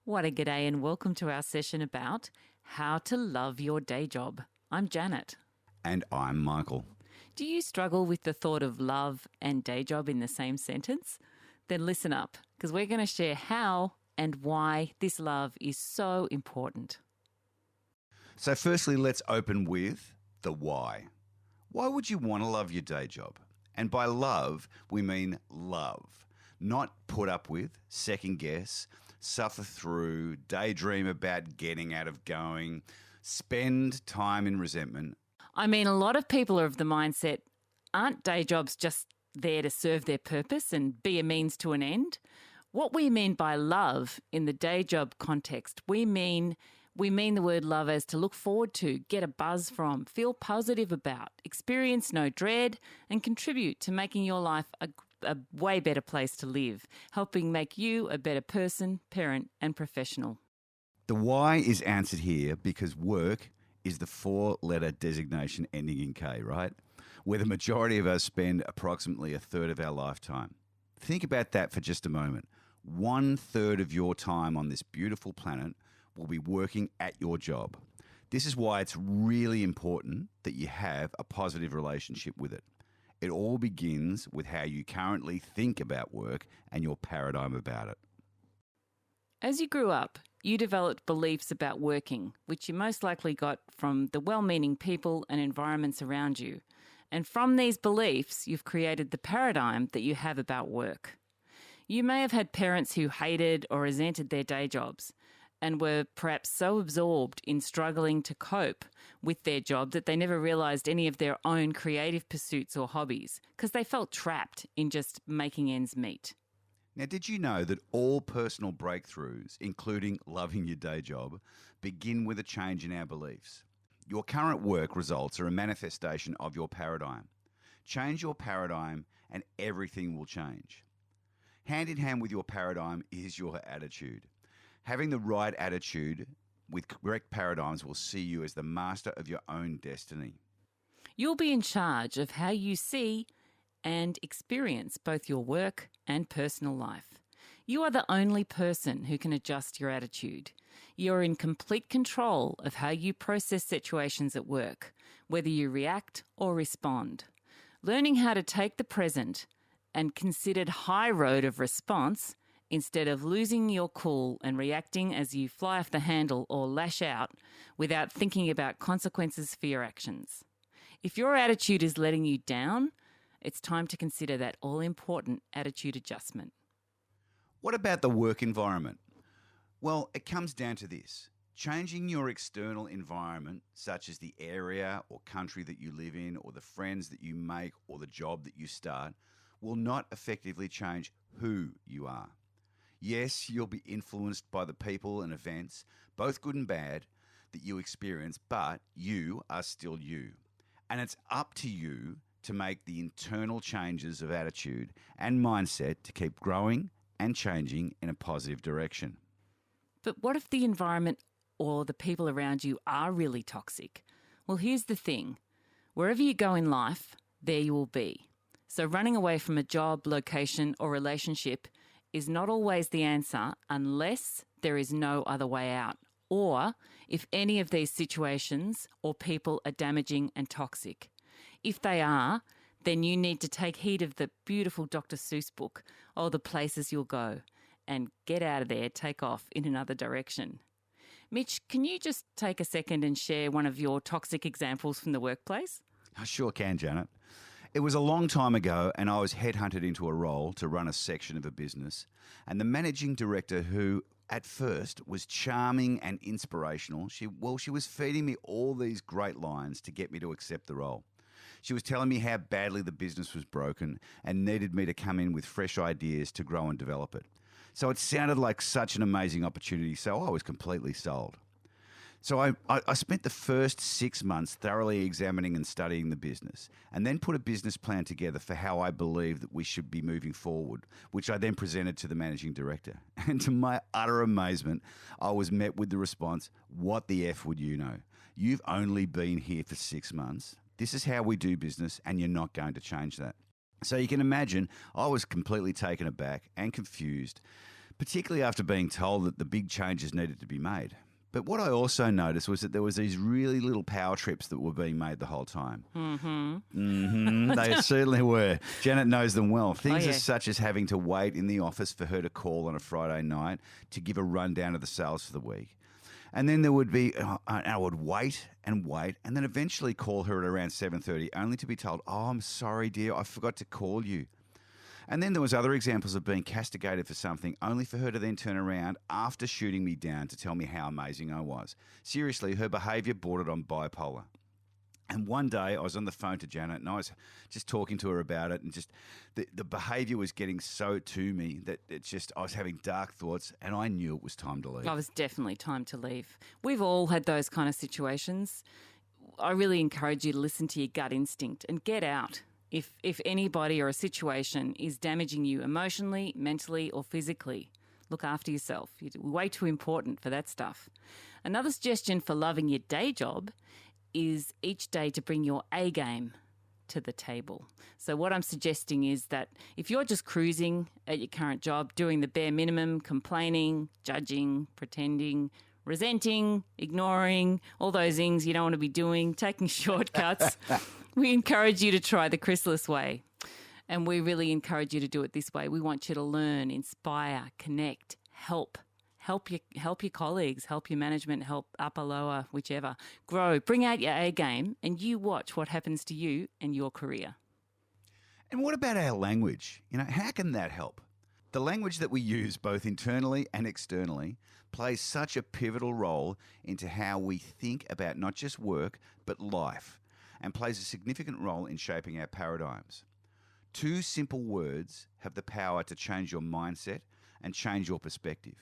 What a g'day and welcome to our session about how to love your day job. I'm Janet. And I'm Michael. Do you struggle with the thought of love and day job in the same sentence? Then listen up, because we're going to share how and why this love is so important. So firstly, let's open with the why. Why would you want to love your day job? And by love, we mean love. Not put up with, second guess, suffer through, daydream about getting out of going, spend time in resentment. I mean, a lot of people are of the mindset, aren't day jobs just there to serve their purpose and be a means to an end? What we mean by love in the day job context, we mean the word love as to look forward to, get a buzz from, feel positive about, experience no dread, and contribute to making your life a way better place to live, helping make you a better person, parent, and professional. The why is answered here because work is the four-letter designation ending in K, right? Where the majority of us spend approximately a third of our lifetime. Think about that for just a moment. 1/3 of your time on this beautiful planet will be working at your job. This is why it's really important that you have a positive relationship with it. It all begins with how you currently think about work and your paradigm about it. As you grew up, you developed beliefs about working, which you most likely got from the well-meaning people and environments around you. And from these beliefs, you've created the paradigm that you have about work. You may have had parents who hated or resented their day jobs and were perhaps so absorbed in struggling to cope with their job that they never realised any of their own creative pursuits or hobbies because they felt trapped in just making ends meet. Now, did you know that all personal breakthroughs, including loving your day job, begin with a change in our beliefs? Your current work results are a manifestation of your paradigm. Change your paradigm and everything will change. Hand in hand with your paradigm is your attitude. Having the right attitude with correct paradigms will see you as the master of your own destiny. You'll be in charge of how you see and experience both your work and personal life. You are the only person who can adjust your attitude. You're in complete control of how you process situations at work, whether you react or respond. Learning how to take the present and considered high road of response instead of losing your cool and reacting as you fly off the handle or lash out without thinking about consequences for your actions. If your attitude is letting you down, it's time to consider that all-important attitude adjustment. What about the work environment? Well, it comes down to this. Changing your external environment, such as the area or country that you live in or the friends that you make or the job that you start, will not effectively change who you are. Yes, you'll be influenced by the people and events, both good and bad, that you experience, but you are still you. And it's up to you to make the internal changes of attitude and mindset to keep growing and changing in a positive direction. But what if the environment or the people around you are really toxic? Well, here's the thing. Wherever you go in life, there you will be. So running away from a job, location, or relationship is not always the answer unless there is no other way out, or if any of these situations or people are damaging and toxic. If they are, then you need to take heed of the beautiful Dr. Seuss book, or The Places You'll Go, and get out of there, take off in another direction. Mitch, can you just take a second and share one of your toxic examples from the workplace? I sure can, Janet. It was a long time ago and I was headhunted into a role to run a section of a business, and the managing director, who at first was charming and inspirational, she was feeding me all these great lines to get me to accept the role. She was telling me how badly the business was broken and needed me to come in with fresh ideas to grow and develop it. So it sounded like such an amazing opportunity, so I was completely sold. So I spent the first 6 months thoroughly examining and studying the business, and then put a business plan together for how I believed that we should be moving forward, which I then presented to the managing director. And to my utter amazement, I was met with the response, "What the F would you know? You've only been here for 6 months. This is how we do business, and you're not going to change that." So you can imagine I was completely taken aback and confused, particularly after being told that the big changes needed to be made. But what I also noticed was that there was these really little power trips that were being made the whole time. They certainly were. Janet knows them well. Things yeah. such as having to wait in the office for her to call on a Friday night to give a rundown of the sales for the week. And then there would be, I would wait, and then eventually call her at around 7:30, only to be told, "Oh, I'm sorry, dear, I forgot to call you." And then there was other examples of being castigated for something, only for her to then turn around after shooting me down to tell me how amazing I was. Seriously, her behaviour bordered on bipolar. And one day I was on the phone to Janet and I was just talking to her about it, and just the behaviour was getting so to me that I was having dark thoughts, and I knew it was time to leave. Oh, it was definitely time to leave. We've all had those kind of situations. I really encourage you to listen to your gut instinct and get out. If anybody or a situation is damaging you emotionally, mentally or physically, look after yourself. You're way too important for that stuff. Another suggestion for loving your day job is each day to bring your A game to the table. So what I'm suggesting is that if you're just cruising at your current job, doing the bare minimum, complaining, judging, pretending, resenting, ignoring, all those things you don't want to be doing, taking shortcuts, we encourage you to try the Chrysalis way. And we really encourage you to do it this way. We want you to learn, inspire, connect, help your colleagues, help your management, help upper, lower, whichever. Grow, bring out your A game, and you watch what happens to you and your career. And what about our language? How can that help? The language that we use both internally and externally plays such a pivotal role into how we think about not just work, but life, and plays a significant role in shaping our paradigms. 2 simple words have the power to change your mindset and change your perspective.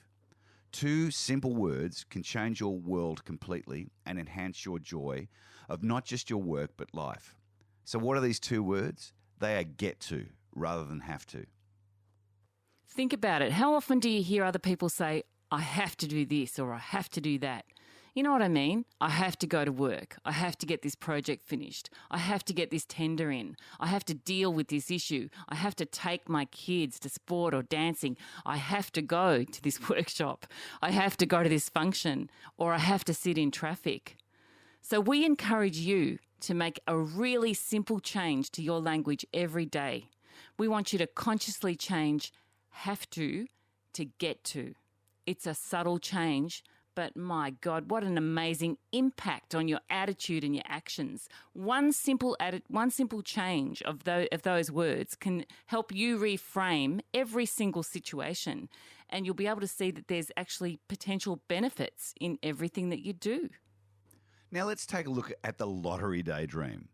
2 simple words can change your world completely and enhance your joy of not just your work, but life. So what are these 2 words? They are get to rather than have to. Think about it. How often do you hear other people say, I have to do this or I have to do that? You know what I mean? I have to go to work. I have to get this project finished. I have to get this tender in. I have to deal with this issue. I have to take my kids to sport or dancing. I have to go to this workshop. I have to go to this function, or I have to sit in traffic. So we encourage you to make a really simple change to your language every day. We want you to consciously change have to get to. It's a subtle change, but my God, what an amazing impact on your attitude and your actions. One simple change of those words can help you reframe every single situation, and you'll be able to see that there's actually potential benefits in everything that you do. Now let's take a look at the lottery daydream.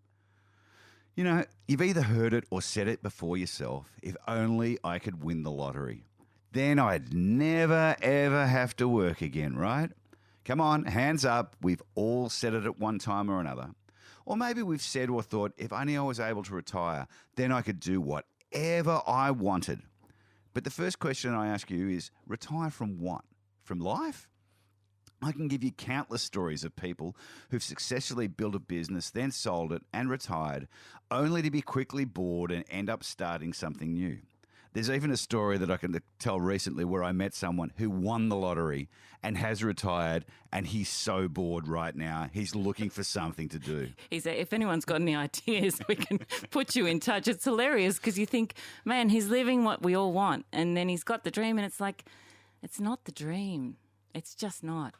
You've either heard it or said it before yourself. If only I could win the lottery. Then I'd never, ever have to work again, right? Come on, hands up. We've all said it at one time or another. Or maybe we've said or thought, if only I was able to retire, then I could do whatever I wanted. But the first question I ask you is, retire from what? From life? I can give you countless stories of people who've successfully built a business, then sold it and retired, only to be quickly bored and end up starting something new. There's even a story that I can tell recently where I met someone who won the lottery and has retired, and he's so bored right now. He's looking for something to do. If anyone's got any ideas, we can put you in touch. It's hilarious because you think, man, he's living what we all want, and then he's got the dream, and it's like, it's not the dream. It's just not.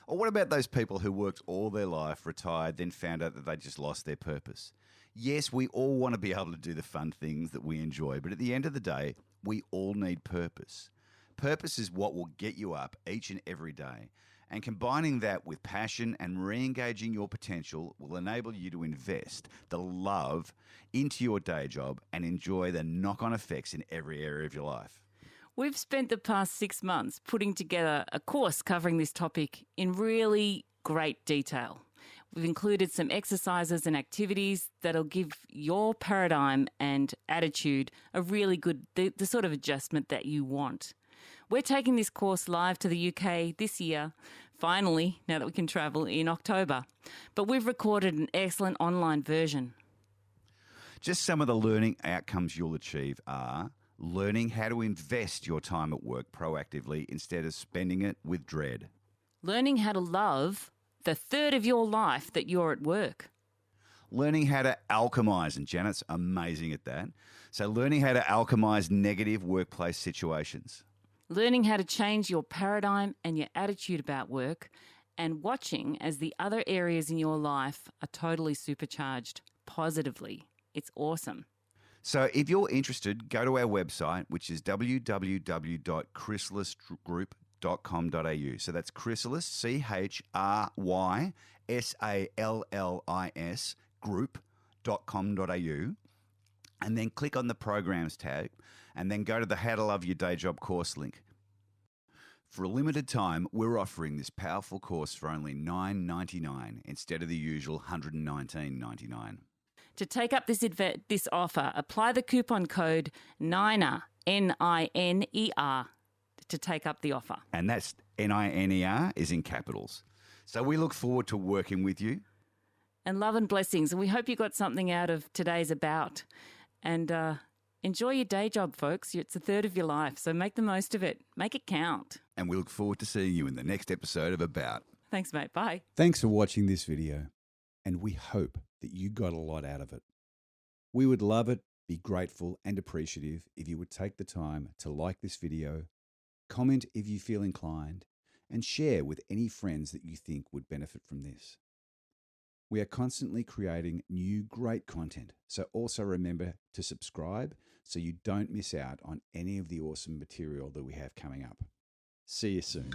Or what about those people who worked all their life, retired, then found out that they just lost their purpose? Yes, we all want to be able to do the fun things that we enjoy, but at the end of the day, we all need purpose. Purpose is what will get you up each and every day, and combining that with passion and re-engaging your potential will enable you to invest the love into your day job and enjoy the knock-on effects in every area of your life. We've spent the past 6 months putting together a course covering this topic in really great detail. We've included some exercises and activities that'll give your paradigm and attitude a really good, the sort of adjustment that you want. We're taking this course live to the UK this year, finally, now that we can travel, in October. But we've recorded an excellent online version. Just some of the learning outcomes you'll achieve are learning how to invest your time at work proactively instead of spending it with dread. Learning how to love the third of your life that you're at work. Learning how to alchemize, and Janet's amazing at that. So learning how to alchemize negative workplace situations. Learning how to change your paradigm and your attitude about work, and watching as the other areas in your life are totally supercharged positively. It's awesome. So if you're interested, go to our website, which is www.chrysalis.com.au. So that's Chrysalis, CHRYSALLIS group.com.au. And then click on the programs tab and then go to the How to Love Your Day Job course link. For a limited time, we're offering this powerful course for only $9.99 instead of the usual $119.99. To take up this offer, apply the coupon code NINER, NINER, to take up the offer. And that's NINER is in capitals. So we look forward to working with you. And love and blessings. And we hope you got something out of today's About. And enjoy your day job, folks. It's a third of your life, so make the most of it. Make it count. And we look forward to seeing you in the next episode of About. Thanks, mate. Bye. Thanks for watching this video, and we hope that you got a lot out of it. We would love it, be grateful and appreciative if you would take the time to like this video, comment if you feel inclined, and share with any friends that you think would benefit from this. We are constantly creating new great content, so also remember to subscribe so you don't miss out on any of the awesome material that we have coming up. See you soon.